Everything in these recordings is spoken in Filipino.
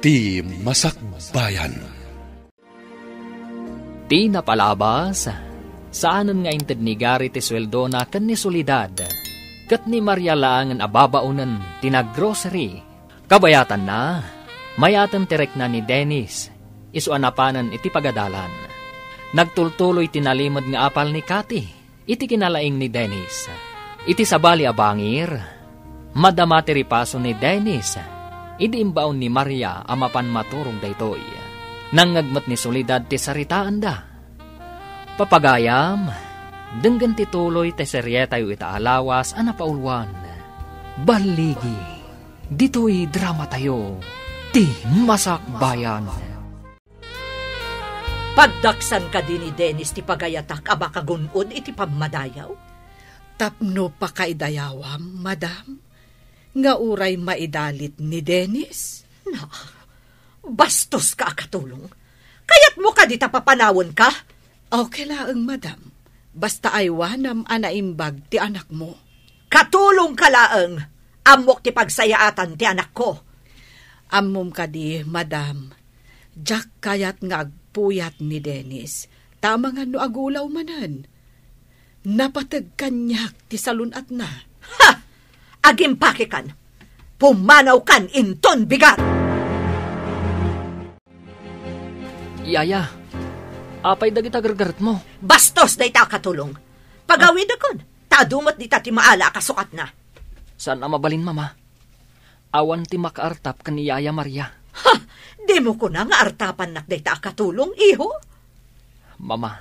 Ti Masakbayan. Ti napalabas, saanan nga inted ni Gary ti sweldo na kan ni Solidad, kat ni Maria lang ang ababaunan tinag-grocery. Kabayatan na, mayatan tirek na ni Dennis, isuanapanan iti pagadalan. Nagtultuloy tinalimod nga apal ni Cathy, iti kinalaing ni Dennis. Iti sabali abangir, madama ti ripaso ni Dennis, idi imbaon ni Maria amapan maturong daytoy. Nangagmat ni Solidad ti saritaan da. Papagayam, denggan ti tuloy ti serye tayo itaalawas anapaulwan. Baligi, dito'y drama tayo, ti Masakbayan. Pagdaksan ka din ni Dennis ti pagayatak abakagunod iti pamadayaw? Tapno pa kaidayawam, madam, nga uray maidalit ni Dennis. Na, bastos ka akatulong. Kaya't mo ka di tapapanawon ka? Okay laang, madam. Basta ay wanam anaimbag ti anak mo. Katulong ka laang. Amok ti pagsayaatan ti anak ko. Ammom ka di, madam. Jack kayat nga agpuyat ni Dennis. Tama nga no agulaw manan. Napatag kanyak ti salunat na. Ha! Agimpake kan. Pumanaw kan inton bigat. Yaya, apay dagit agargarat mo. Bastos day ta katulong. Pagawid akon, tadumot di ta ti maala kasukat na. Saan mabalin, mama? Awan ti makaartap kan ni Yaya Maria. Ha! Di mo ko na nga artapan nak day ta katulong, iho? Mama,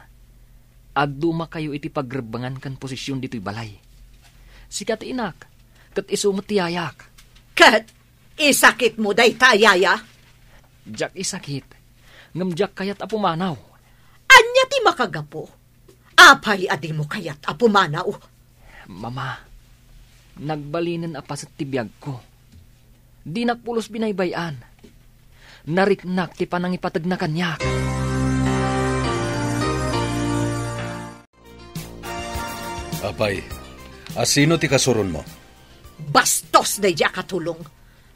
agduma kayo iti pagrebangan kan posisyon dito'y balay. Sikat inak, kat isumot ti yayak. Kat, isakit mo day ta, Yaya? Jack isakit, ngamjak kayat apumanaw. Anya ti makagapo? Apay adi mo kayat apumanaw? Mama, nagbalinan apa sa tibiyag ko. Di nakpulos binaybayan. Nariknak ti panangipatag na kanyak. Apay, asino ti kasuron mo? Bastos day diya katulong.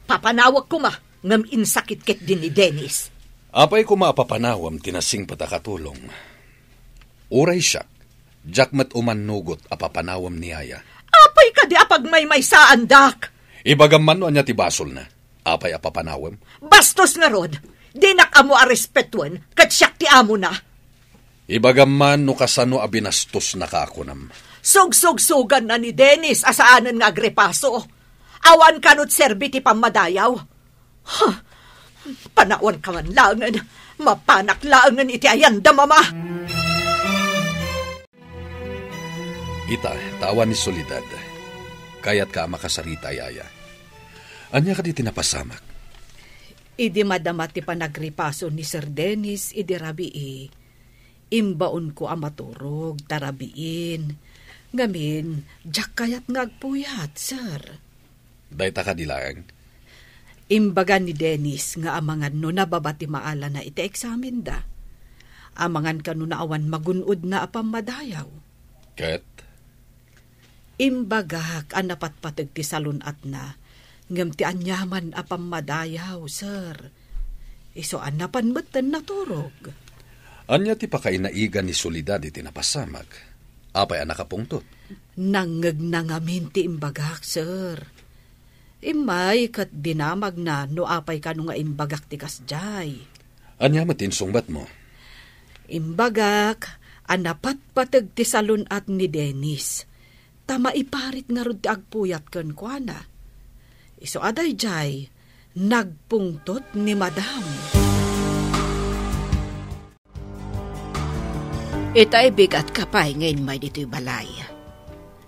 Papanawag ko ma, ngam insakit-kit din ni Dennis. Apay ko maapapanawam tinasing patakatulong. Uray siya, jakmat umanugot apapanawam ni Aya. Apay ka di apag may saan, dak. Ibagaman no anya ti basol na. Apay apapanawam. Bastos nga rod. Di nakamo a respetuan, kat siyak ti amo na. Ibagaman no kasano abinastos na kaakunam. Sug-sug-sugan na ni Dennis asaanan nga agrepaso. Awan kanot serbi ti pamadayaw. Huh. Panawan ka man langan. Mapanak langan iti ayanda, mama. Ita, tawan ni Solidad. Kaya't ka makasarita, Yaya. Anya ka di tinapasamak? Idi madama ti panagripaso ni Sir Dennis, idi rabii. Imbaon ko amaturog, tarabiin. Ngamin, Jack kayat ngagpuyat, sir. Dayta ka dilang? Imbaga ni Dennis nga amangan no nababati maala na iti eksamen da. Amangan ka no naawan magunod na apamadayaw. Ket? Imbagak anapatpatag ti salunat na ngam ti anyaman apamadayaw, sir. Iso anapanmatan na turog. Anya ti pakainaigan ni Solidad iti napasamag. Apay anak kapungtot. Nangag nangamin ti imbagak, sir. Imay kat dinamag na no apay ka no nga imbagak ti kasjay. Anya matinsungbat mo? Imbagak, anapatpatag ti salunat ni Dennis. Tama iparit nga rod ti agpuyat ken kuana. Iso aday jay, nagpungtot ni madam. Itay bigat kapay ngayon may dito'y balay.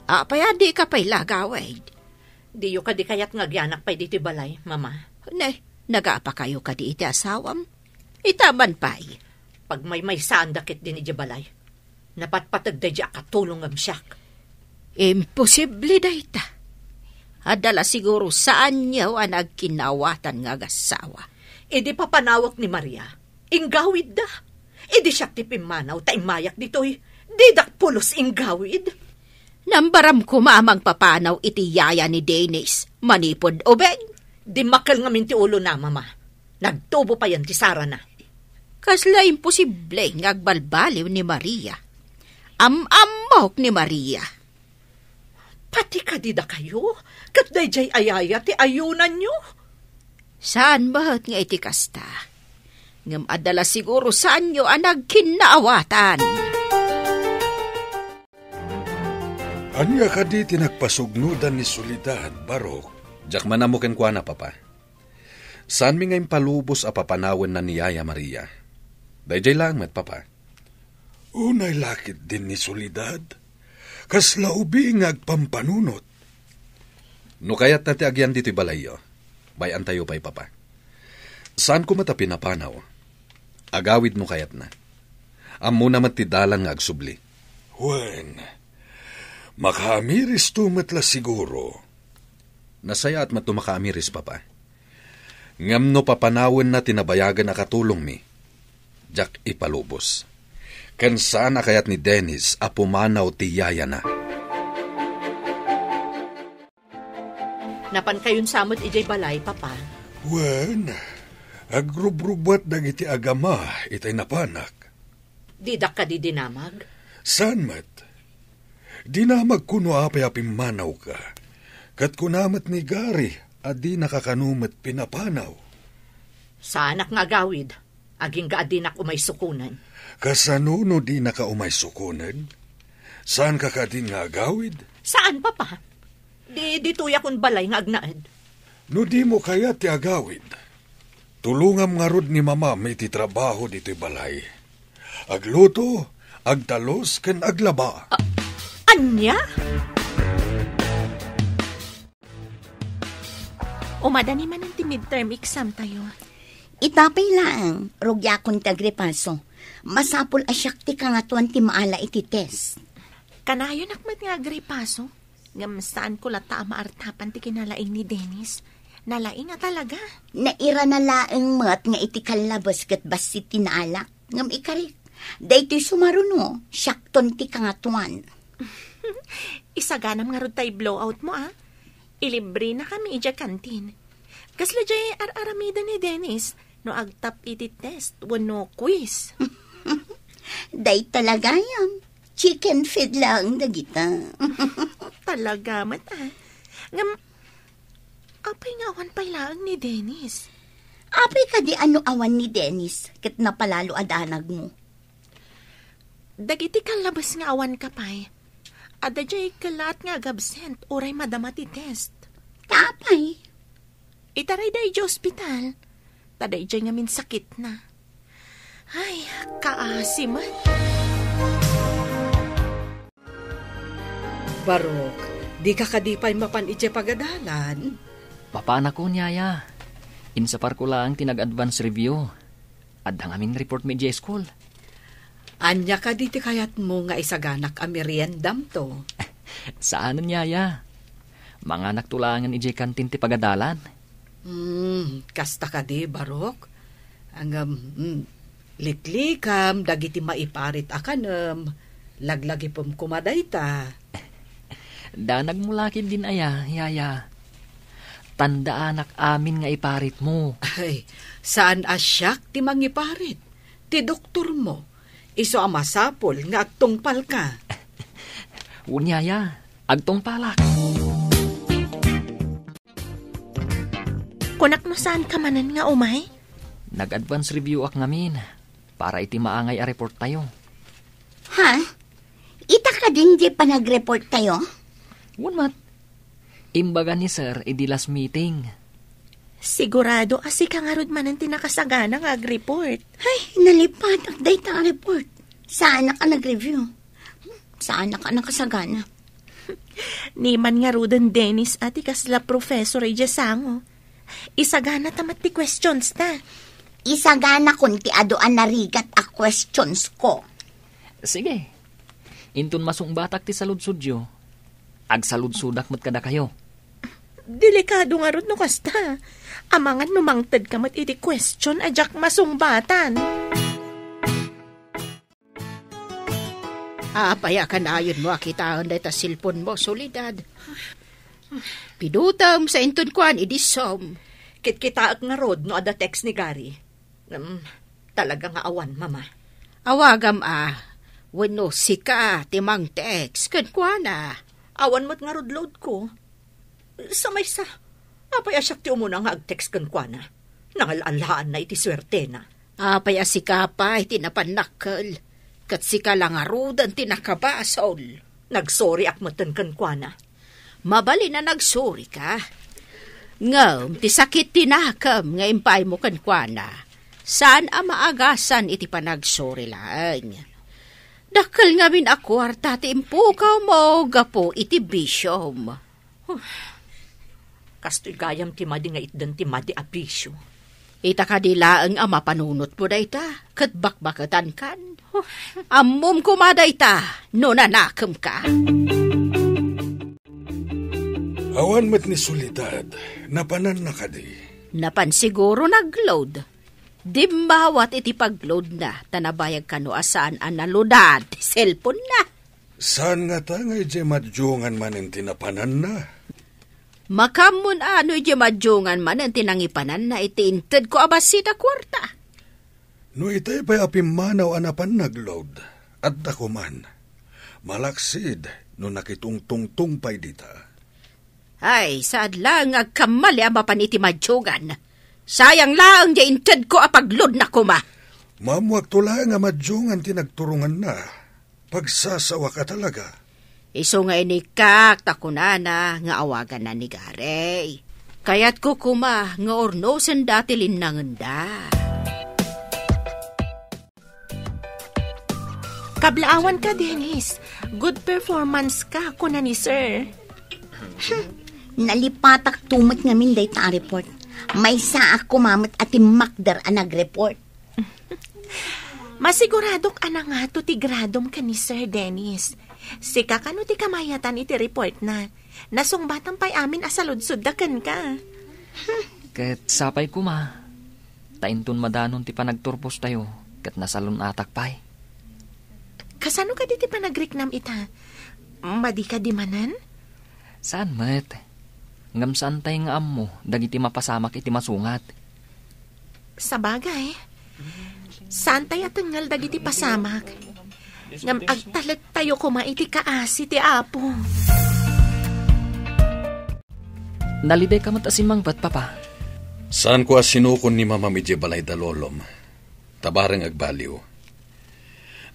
Apay adi kapay lagaway. Di yu ka di kayat ngagyanak pa'y dito'y balay, mama. Ne, nagapa kayo ka di iti asawam? Itaman pa'y. Pag may saan dakit din iti balay, napatpatag da diya katulong ang siyak. Imposible da ita. Adala siguro saan niyaw ang nagkinawatan nga gasawa. Idi papanawak ni Maria, inggawid da. Idi siyak tipimanaw ta imayak dito'y, didak pulos inggawid. Nambaram ko mamang papanaw iti yaya ni Dennis, manipod o beg. Di makal nga minti ulo na, mama. Nagtubo pa yan ti Sara na. Kasla imposible ngagbalbaliw ni Maria. Am-amok ni Maria. Pati kadida kayo, kat dayjay ayaya ti ayunan nyo. Saan bahat nga iti kasta? Ngam adala siguro saan nyo ang nagkinaawatan. Anya ka di tinagpasugnudan ni Soledad, Barok? Jak manamukin kwa na, Papa. Saan mi ngayon palubos a papanawan na ni Yaya Maria? Dayjay lang met, Papa. Unay lakit din ni Soledad. Kasla ubi ngagpampanunot. No kayat na ti agyan dito'y balayo. Bayan tayo pa'y, Papa. Saan ko mata pinapanaw? Agawid no kayat na. Amo naman ti dalan nga agsubli. Wen, makamiris tumatla siguro. Nasaya at matumakamiris, Papa. Ngam no papanawan na tinabayagan na katulong mi. Jak ipalubos. Kan saan na kayat ni Dennis a pumanaw ti Yaya na. Napan kayon samot ijay balay, Papa. Wen, agrubrubat dagiti agama itay napanak. Didak ka di dinamag? San mat? Dinamag kuno apay apimanaw ka. Kat kunamat ni Gary adi nakakanumat pinapanaw. Saanak nga gawid, aging gaadinak umay sukunan. Kasanuno di nakaumay sukunan? Saan ka kadin nga agawid? Saan, Papa? Di tuya kun balay nga agnaed. No di mo kaya ti agawid. Tulungam nga rod ni Mama may ti trabaho dito'y balay. Agluto, agtalos, ken aglaba. Anya? Umadani man ang midterm exam tayo. Itapay lang, rugyakon tagrepaso. Masapol asyak ti kangatuan ti maala iti test. Kanayon akmat nga agrepaso. Ngam saan ko lata maartapan ti kinalaing ni Dennis. Nalaing nga talaga. Naira na laeng mat nga iti kalabas kat basit ti naalak. Ngam ikarik. Daytoy sumaruno, syakton ti kangatuan. Isaganam nga rod tay blowout mo Ilibre na kami ija kantin. Kasla jay ar-aramida ni Dennis no agtap iti test wano quiz. Day talaga yan. Chicken feed lang dagita. Talaga mata. Ngam, apay nga awan pailaang ni Dennis. Apay ka di ano awan ni Dennis kat napalalo adanag mo. Dagiti kalabas nga awan kapay. Ada jay kalat nga agabsent oray madama ti test. Tapay. Itaray day di hospital. Taday jay nga min sakit na. Ay, kaasiman. Barok, di ka kadipay mapan ije pagadalan. Papana ko Yaya. Insapar ko lang tinag-advance review. Adda nga min report mi school. Anya ka diti kayat mo nga isaganak a meriendam to. Saan Yaya? Mga nagtulangan ije kantin ti pagadalan. Kasta ka di, Barok. Ang litlikam, dagiti maiparit akanem, laglagi pum kumaday ta. Danag mo lakin din Yaya. Tandaan amin nga iparit mo. Ay, saan asyak ti mangiparit? Ti doktor mo. Iso amasapol nga agtungpal ka. Yaya, agtungpalak. Kunak no saan ka manan nga umay? Nag-advance review ak ngamin para iti maangay a report tayo. Ha? Ita ka din di pa nag-report tayo? Mat. Imbaga ni sir, idi last meeting. Sigurado asi ka nga rod manan tinakasagana nga ag-report. Ay, nalipat ang data report. Saan na ka nag-review? Saan na ka nakasagana? Niman nga rodan Dennis ati kasla professor ay jasango. Isagana tamat ti questions ta. Isagana kunti adoan narigat a questions ko. Sige. Intun masong batak ti saludsudyo. Agsaludsudak mat kada kayo. Delikado nga rod no kasta. Amangan numangtad ka mat iti question ajak masungbatan. Apaya ka na ayon mo akitaan da ita silpon mo, Soledad. Pidutam sa inton kuan idisom. Kit-kita nga rod no ada text ni Gary. Talaga nga awan, mama. Awagam wano sika timang text ken kuana. Awan mo't nga rod load ko. Sa may sa, apay asyak ti umuna nga ag-text kan kuana. Nangalaan na iti swerte na. Apay asika pa iti napanakkel. Kat sika lang arudan tinakabasol. Nagsorry akmatan kan kuana. Mabali na nagsorry ka. Ngam, ti sakit tinakam nga impay mo kan kuana. Saan maagasan iti panagsori lang? Dakal nga min akwarta ti impukaw mo gapo iti bisyom. Kasto'y gayam ti madi nga itdan ti madi abisyo. Ita kadila ang ama panunot mo dayta, kat bakbakatan kan. Ammom kumadayta, no nanakam ka. Awan met ni Solidad, napanan na kadi. Napan siguro nagload. Di bawat iti pagload na, tanabayag ka no asaan ang naludad, cellphone na. Saan nga ta nga ije madyungan man ang tinapanan na? Makamun ije madyungan man ang tinangipanan na itiinted ko abasita kwarta. No itay pa'y apimanaw anapan nagload, at dako man. Malaksid no nakitungtungtung pa'y dita. Ay, saad lang agkamali ang mapaniti madyungan. Sayang lang di inted ko apaglod na kuma. Mamuag tula nga madyungan tinagturungan na. Pagsasawa ka talaga. Iso nga inikak takunana nga awagan na ni Gary. Kaya't ko kuma nga ornosan dati linanganda. Kablaawan ka, Dennis. Good performance ka, kuna ni sir. Nalipatak tumat ngamin dayta report. May saa ako mamat ati makdar ang nag-report. Masiguradok nga to ti gradom ka ni Sir Dennis. Sika ka no ti kamayatan iti report na. Nasungbatang pa'y amin asalud-sudakan ka. Ket sapay kuma. Taintun madanon ti panagturpos tayo. Ket nasalun atak pa'y. Kasano ka di ti panagriknam ita? Madi ka di manan? Saan met? Ngam saan tayo nga ammo, dagiti mapasamak iti masungat. Sa bagay, saan tayo atangal dagiti pasamak? Ngam agtalat tayo kumaiti kaasi ti apo. Nalibay ka matasimang bat, papa? Saan ko asinukon ni Mama Medje balay dalolom? Tabarang agbaliw.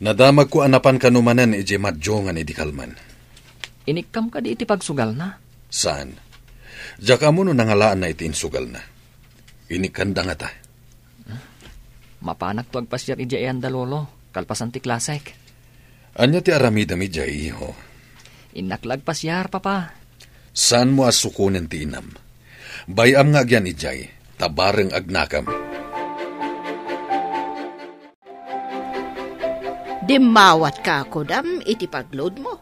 Nadamag ko anapan kanumanan ije madjongan iti kalman. Inikam ka di iti pagsugal na? Saan? Diyak mo no nangalaan na iti insugal na. Inikanda nga ta. Mapanak to agpasyar ije eyan dalolo, kalpasan ti klasek. Anya ti aramida mi jay, iho? Inaklag pasyar, papa. Saan mo asukunin ti inam? Bayam nga agyan ijay, tabareng agnakam. Dimawat ka ako dam iti pagload mo.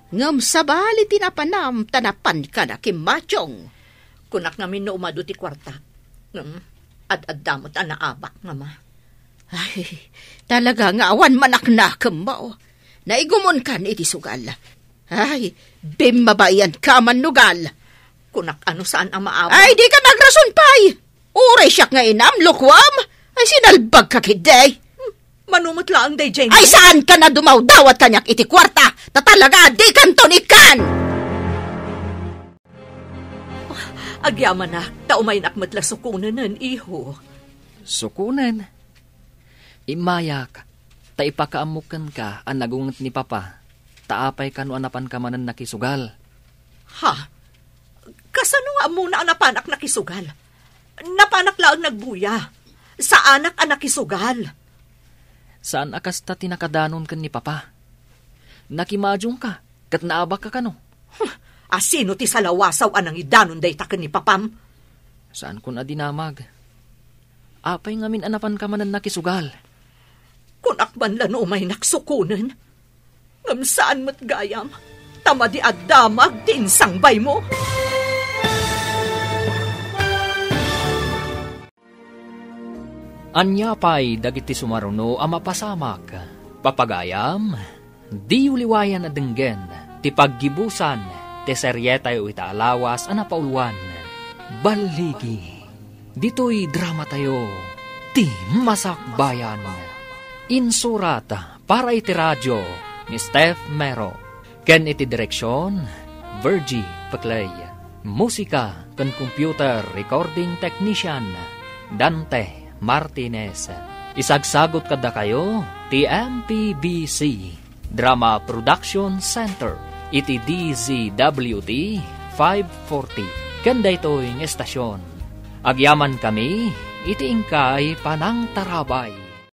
Ngam sabali tinapanam tanapan ka na kimachong. Kunak namin no umado ti kwarta. Ad-ad-damot anaabak nga ma. Ay, talaga nga awan manaknakam mo. Naigumon kan iti sugal. Ay, bimabayan ka man nugal. Kunak ano saan ang maabak? Ay, di ka magrason pa'y. Uray siyak nga inam, lukwam. Ay, sinalbag ka kiday. Manumot lang day, Jamie. Ay, saan ka na dumaw-dawat kanyak iti kwarta? Tatalaga, di kanton ikan! Agyaman na, taumay nakmatla sukunan nun, iho. Sukunan? Imayak, taipakaamukan ka ang nagungat ni papa. Taapay ka no anapan ka manan nakisugal. Ha? Kasano nga muna anapanak nakisugal? Napanak lang nagbuya. Sa anak ang nakisugal. Saan akas ta tinakadanon kan ni papa? Nakimadyong ka, kat naabak ka kano? Asino ti salawasaw anang idanon day taken ni papam? Saan kun adinamag? Apay ngamin anapan ka manan nakisugal. Kung akban lano may naksukunan, ngam saan mo't gayam, tamadi at damag tinsangbay mo. Anya pa'y dagiti sumaruno ang mapasamak. Papagayam, di uliwayan na denggen, ti paggibusan, ti seryetay o itaalawas ang napauluan. Baligi, Dito'y drama tayo, ti Masakbayan. Insurat para iti radyo ni Steph Mero. Ken iti direksyon, Virgie Paclay. Musika ken computer recording technician, Dante Martinez. Isagsagot kada kayo, ti MPBC Drama Production Center. Iti DZWD 540. Kanda ito'y estasyon. Agyaman kami, iti ingkay panang tarabay.